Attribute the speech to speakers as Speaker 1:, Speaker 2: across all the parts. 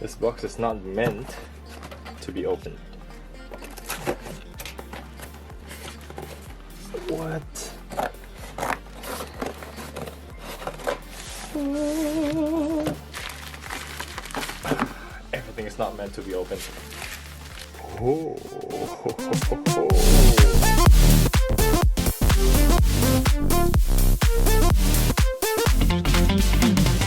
Speaker 1: This box is not meant to be opened. What? Everything is not meant to be opened. Oh.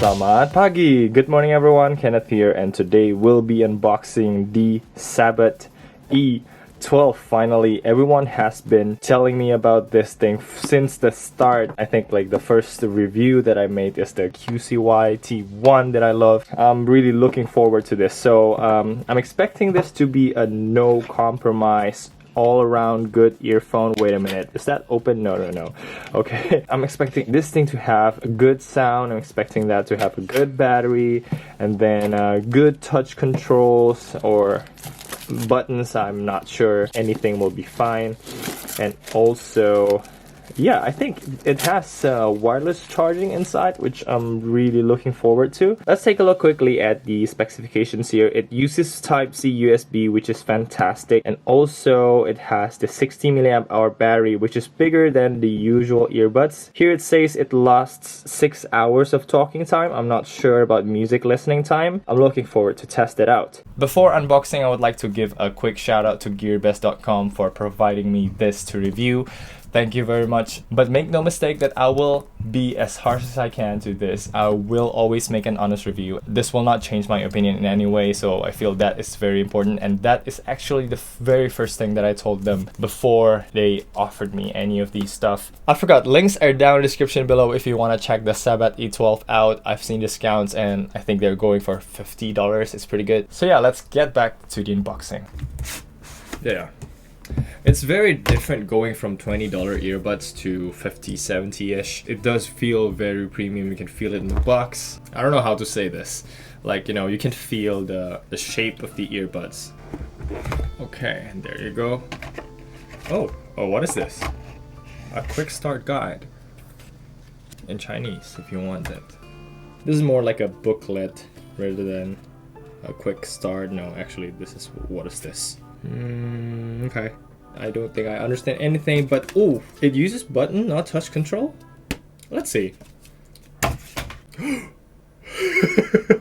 Speaker 1: Selamat pagi! Good morning everyone, Kenneth here, and today we'll be unboxing the Sabbat E12. Finally, everyone has been telling me about this thing since the start. I think like the first review that I made is the QCY T1 that I love. I'm really looking forward to this. So I'm expecting this to be a no compromise, all around good earphone. Wait a minute, is that open? No. Okay, I'm expecting this thing to have a good sound. I'm expecting that to have a good battery, and then good touch controls or buttons. I'm not sure, anything will be fine. And also, yeah, I think it has wireless charging inside, which I'm really looking forward to. Let's take a look quickly at the specifications here. It uses Type-C USB, which is fantastic, and also it has the 60 milliamp hour battery, which is bigger than the usual earbuds. Here it says it lasts 6 hours of talking time. I'm not sure about music listening time. I'm looking forward to test it out. Before unboxing, I would like to give a quick shout out to gearbest.com for providing me this to review. Thank you very much. But make no mistake that I will be as harsh as I can to this. I will always make an honest review. This will not change my opinion in any way, so I feel that is very important, and that is actually the very first thing that I told them before they offered me any of these stuff. I forgot, links are down in the description below if you want to check the Sabbat E12 out. I've seen discounts and I think they're going for $50. It's pretty good. So yeah, let's get back to the unboxing. Yeah. It's very different going from $20 earbuds to $50, $70-ish. It does feel very premium. You can feel it in the box. I don't know how to say this. Like, you know, you can feel the shape of the earbuds. Okay, and there you go. Oh, what is this? A quick start guide. In Chinese, if you want it. This is more like a booklet rather than a quick start. No, actually, what is this? Okay. I don't think I understand anything, but oh, it uses button, not touch control? Let's see.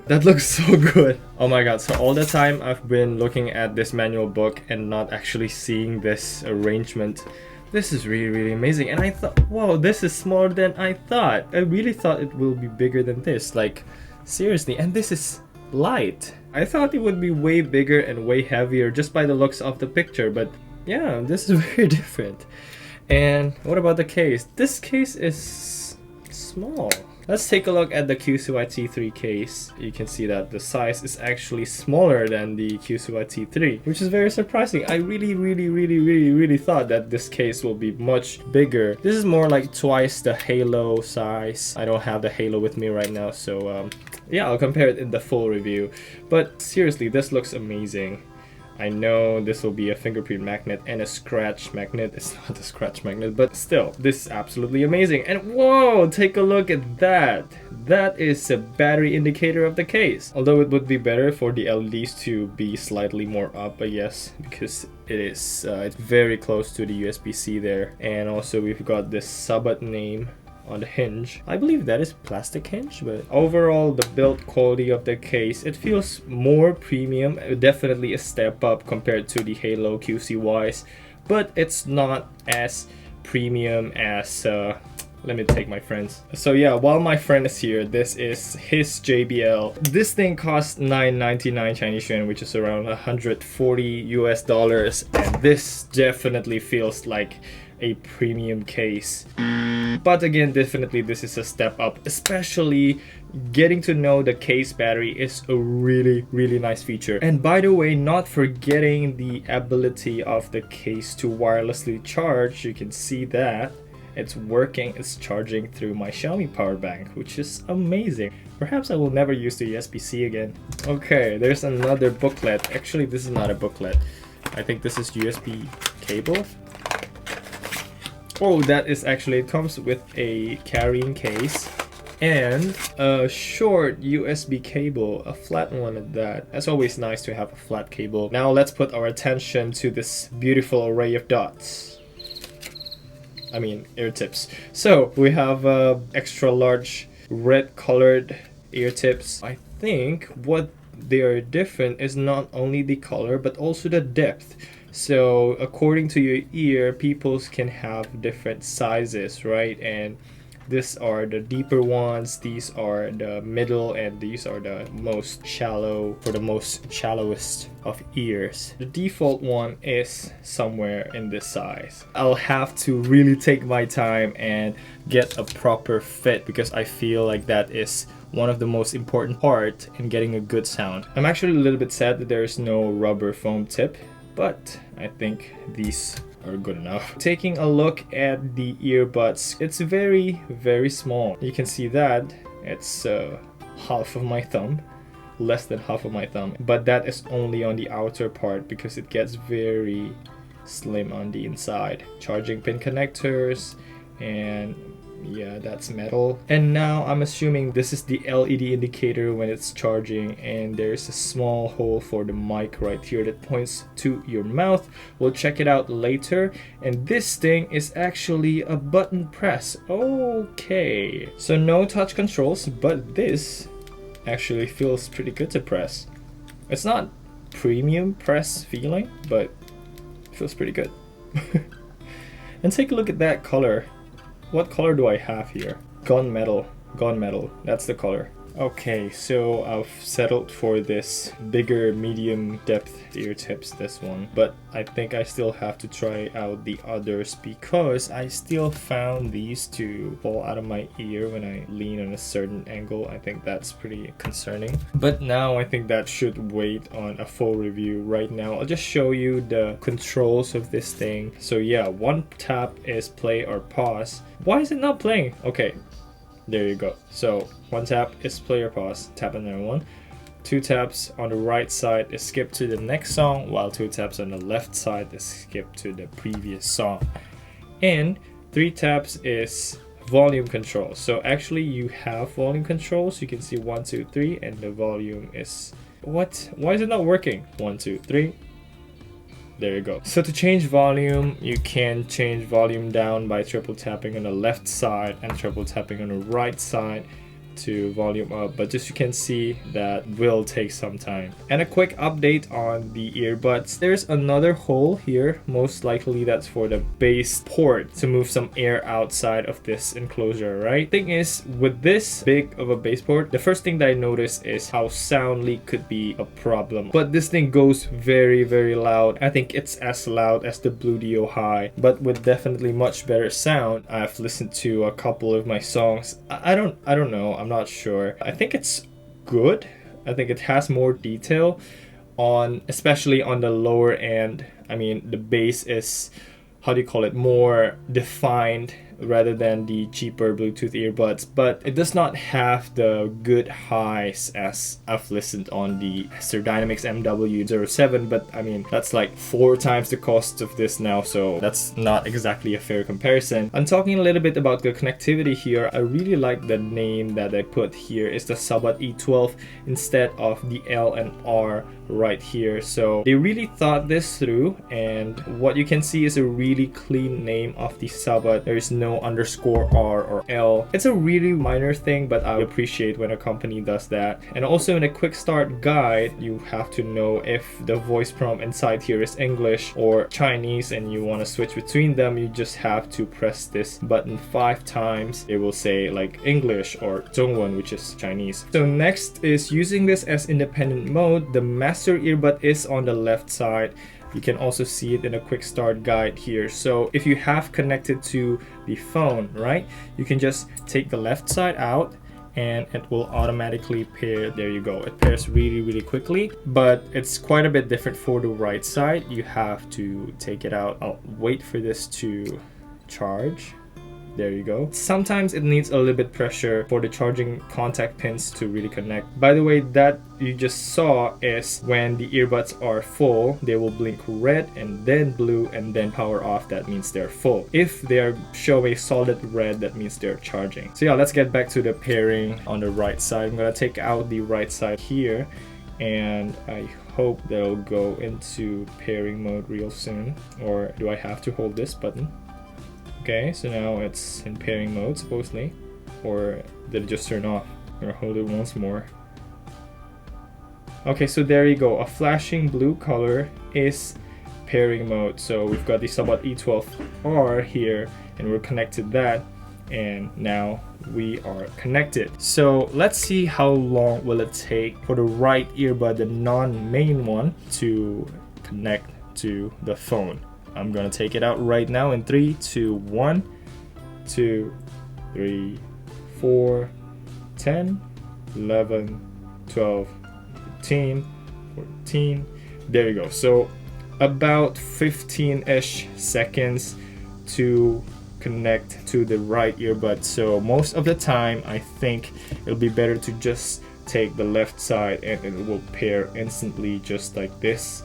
Speaker 1: That looks so good. Oh my god, so all the time I've been looking at this manual book and not actually seeing this arrangement. This is really amazing, and I thought, whoa, this is smaller than I thought. I really thought it will be bigger than this, like seriously, and this is light. I thought it would be way bigger and way heavier just by the looks of the picture, but yeah, this is very different. And what about the case? This case is small. Let's take a look at the QCY T3 case. You can see that the size is actually smaller than the QCY T3, which is very surprising. I really thought that this case will be much bigger. This is more like twice the Halo size. I don't have the Halo with me right now, so yeah, I'll compare it in the full review. But seriously, this looks amazing. I know this will be a fingerprint magnet and a scratch magnet. It's not a scratch magnet, but still, this is absolutely amazing. And whoa, take a look at that. That is a battery indicator of the case. Although it would be better for the LEDs to be slightly more up, I guess, because it's very close to the USB-C there. And also we've got this Sabbat name on the hinge. I believe that is plastic hinge, but overall the build quality of the case, it feels more premium, definitely a step up compared to the Halo QCYs, but it's not as premium as let me take my friends. So yeah, while my friend is here, this is his JBL. This thing costs $9.99 Chinese yuan, which is around $140 US, and this definitely feels like a premium case. But again, definitely this is a step up, especially getting to know the case battery is a really nice feature. And by the way, not forgetting the ability of the case to wirelessly charge. You can see that it's working, it's charging through my Xiaomi power bank, which is amazing. Perhaps I will never use the USB-C again. Okay, there's another booklet. Actually, this is not a booklet. I think this is USB cable. Oh, that is actually, it comes with a carrying case. and a short USB cable, a flat one at that. It's always nice to have a flat cable. Now let's put our attention to this beautiful array of dots. I mean, ear tips. So we have extra large red colored ear tips. I think what they are different is not only the color but also the depth. So according to your ear, people can have different sizes, right? And these are the deeper ones, these are the middle, and these are the most shallow, for the most shallowest of ears. The default one is somewhere in this size. I'll have to really take my time and get a proper fit because I feel like that is one of the most important part in getting a good sound. I'm actually a little bit sad that there is no rubber foam tip, but I think these are good enough. Taking a look at the earbuds, it's very small. You can see that it's half of my thumb, less than half of my thumb, but that is only on the outer part because it gets very slim on the inside. Charging pin connectors, and yeah, that's metal. And now I'm assuming this is the LED indicator when it's charging, and there's a small hole for the mic right here that points to your mouth. We'll check it out later. And this thing is actually a button press. Okay, so no touch controls, but this actually feels pretty good to press. It's not premium press feeling, but it feels pretty good. And take a look at that color. What color do I have here? Gunmetal. Gunmetal. That's the color. Okay, so I've settled for this bigger medium depth ear tips, this one. But I think I still have to try out the others because I still found these to fall out of my ear when I lean on a certain angle. I think that's pretty concerning. But now I think that should wait on a full review. Right now, I'll just show you the controls of this thing. So yeah, one tap is play or pause. Why is it not playing? Okay. There you go. So one tap is play or pause, tap another one. Two taps on the right side is skip to the next song, while two taps on the left side is skip to the previous song. And three taps is volume control. So actually you have volume controls. You can see 1, 2, 3, and the volume is what? Why is it not working? 1, 2, 3. There you go. So to change volume, you can change volume down by triple tapping on the left side and triple tapping on the right side to volume up, but just you can see that will take some time. And a quick update on the earbuds. There's another hole here. Most likely that's for the bass port to move some air outside of this enclosure, right? Thing is, with this big of a bass port, the first thing that I noticed is how sound leak could be a problem. But this thing goes very loud. I think it's as loud as the Blue Dio High, but with definitely much better sound. I've listened to a couple of my songs. I don't know. I'm not sure. I think it's good. I think it has more detail on, especially on the lower end. I mean, the bass is, how do you call it, more defined rather than the cheaper Bluetooth earbuds, but it does not have the good highs as I've listened on the Sir Dynamics MW07, but I mean, that's like 4 times the cost of this now, so that's not exactly a fair comparison. I'm talking a little bit about the connectivity here. I really like the name that I put here. It's the Sabbat E12 instead of the L and R right here. So they really thought this through, and what you can see is a really clean name of the Sabbat. There is no underscore R or L. It's a really minor thing, but I appreciate when a company does that. And also in a quick start guide, you have to know if the voice prompt inside here is English or Chinese and you want to switch between them. You just have to press this button 5 times. It will say like English or 中文, which is Chinese. So next is using this as independent mode. The master earbud is on the left side. You can also see it in a quick start guide here. So if you have connected to the phone, right, you can just take the left side out and it will automatically pair. There you go. It pairs really quickly, but it's quite a bit different for the right side. You have to take it out. I'll wait for this to charge. There you go. Sometimes it needs a little bit pressure for the charging contact pins to really connect. By the way, that you just saw is when the earbuds are full, they will blink red and then blue and then power off. That means they're full. If they're showing solid red, that means they're charging. So yeah, let's get back to the pairing on the right side. I'm gonna take out the right side here, and I hope they'll go into pairing mode real soon. Or do I have to hold this button? Okay, so now it's in pairing mode supposedly. Or did it just turn off? I'm gonna hold it once more. Okay, so there you go. A flashing blue color is pairing mode. So we've got the Sabbat E12R here, and we're connected that, and now we are connected. So let's see how long will it take for the right earbud, the non-main one, to connect to the phone. I'm gonna take it out right now in 3, 2, 1, 2, 3, 4, 10, 11, 12, 13, 14. There you go. So about 15-ish seconds to connect to the right earbud. So most of the time I think it'll be better to just take the left side and it will pair instantly, just like this.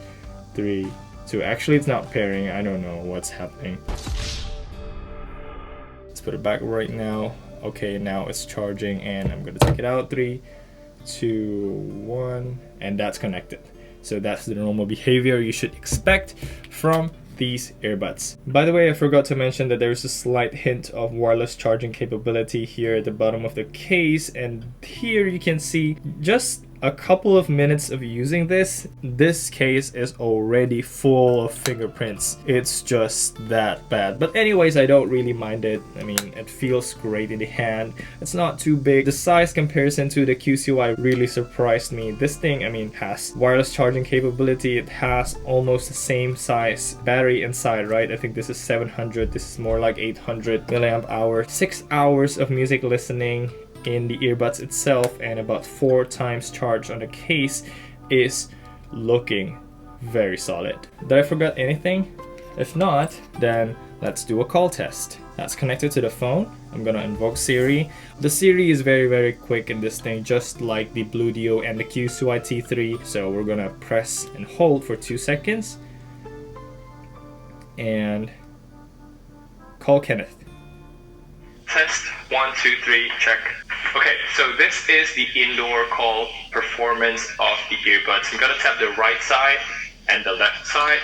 Speaker 1: 3, 2. Actually, it's not pairing. I don't know what's happening. Let's put it back right now. Okay, now it's charging, and I'm gonna take it out. 3, 2, 1, and that's connected. So that's the normal behavior you should expect from these earbuds. By the way, I forgot to mention that there's a slight hint of wireless charging capability here at the bottom of the case, and here you can see just a couple of minutes of using this case is already full of fingerprints. It's just that bad. But anyways, I don't really mind it. I mean, it feels great in the hand. It's not too big. The size comparison to the QCY really surprised me. This thing, I mean, has wireless charging capability. It has almost the same size battery inside, right? I think this is 700. This is more like 800 milliamp hour. 6 hours of music listening in the earbuds itself, and about 4 times charge on the case is looking very solid. Did I forget anything? If not, then let's do a call test. That's connected to the phone. I'm gonna invoke Siri. The Siri is very quick in this thing, just like the Bluetooth and the QCY T3. So we're gonna press and hold for 2 seconds and call Kenneth.
Speaker 2: Test 1, 2, 3, check. Okay, so this is the indoor call performance of the earbuds. I'm gonna tap the right side and the left side,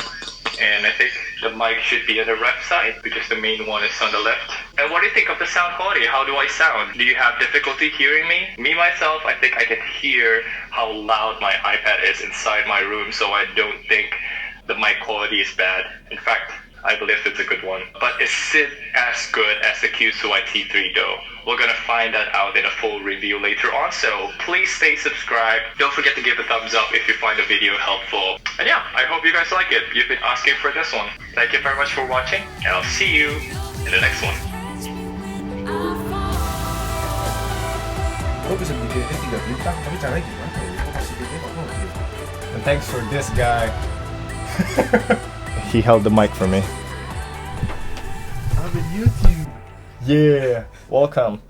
Speaker 2: and I think the mic should be on the left side because the main one is on the left. And what do you think of the sound quality? How do I sound? Do you have difficulty hearing me? Me, myself, I think I can hear how loud my iPad is inside my room, so I don't think the mic quality is bad. In fact, I believe it's a good one. But is it as good as the QCY T3 though? We're gonna find that out in a full review later on, so please stay subscribed. Don't forget to give a thumbs up if you find the video helpful. And yeah, I hope you guys like it. You've been asking for this one. Thank you very much for watching, and I'll see you in the next one.
Speaker 1: And thanks for this guy. He held the mic for me.
Speaker 3: I'm in YouTube.
Speaker 1: Yeah, welcome.